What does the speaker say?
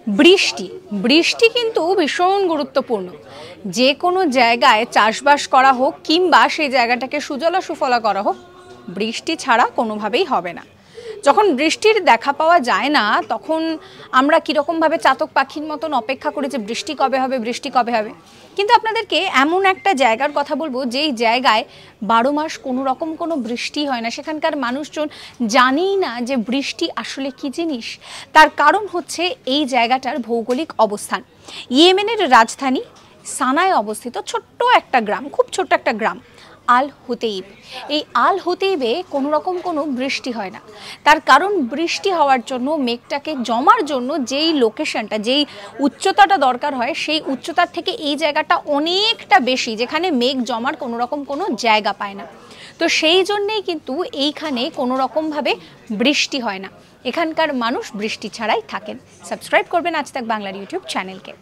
বৃষ্টি বৃষ্টি কিন্তু ভীষণ গুরুত্বপূর্ণ। যে কোনো জায়গায় চাষবাস করা হোক কিংবা সেই জায়গাটাকে সুজলা সুফলা করা হোক, বৃষ্টি ছাড়া কোনোভাবেই হবে না। যখন বৃষ্টির দেখা পাওয়া যায় না তখন আমরা কীরকমভাবে চাতক পাখির মতন অপেক্ষা করি যে বৃষ্টি কবে হবে, বৃষ্টি কবে হবে। কিন্তু আপনাদেরকে এমন একটা জায়গার কথা বলবো যেই জায়গায় 12 মাস কোনো রকম কোনো বৃষ্টি হয় না। সেখানকার মানুষজন জানেই না যে বৃষ্টি আসলে কী জিনিস। তার কারণ হচ্ছে এই জায়গাটার ভৌগোলিক অবস্থান। ইয়েমেনের রাজধানী সানায় অবস্থিত ছোট্ট একটা গ্রাম, খুব ছোট্ট একটা গ্রাম আল হুতেইব। এই আল হুতেইবে কোনো রকম কোনো বৃষ্টি হয় না। তার কারণ বৃষ্টি হওয়ার জন্য মেঘটাকে জমার জন্য যেই লোকেশনটা, যেই উচ্চতাটা দরকার হয়, সেই উচ্চতার থেকে এই জায়গাটা অনেকটা বেশি, যেখানে মেঘ জমার কোনো রকম কোনো জায়গা পায় না। তো সেই জন্যেই কিন্তু এইখানে কোনো রকমভাবে বৃষ্টি হয় না। এখানকার মানুষ বৃষ্টি ছাড়াই থাকেন। সাবস্ক্রাইব করবেন আজ তাক বাংলার ইউটিউব চ্যানেলকে।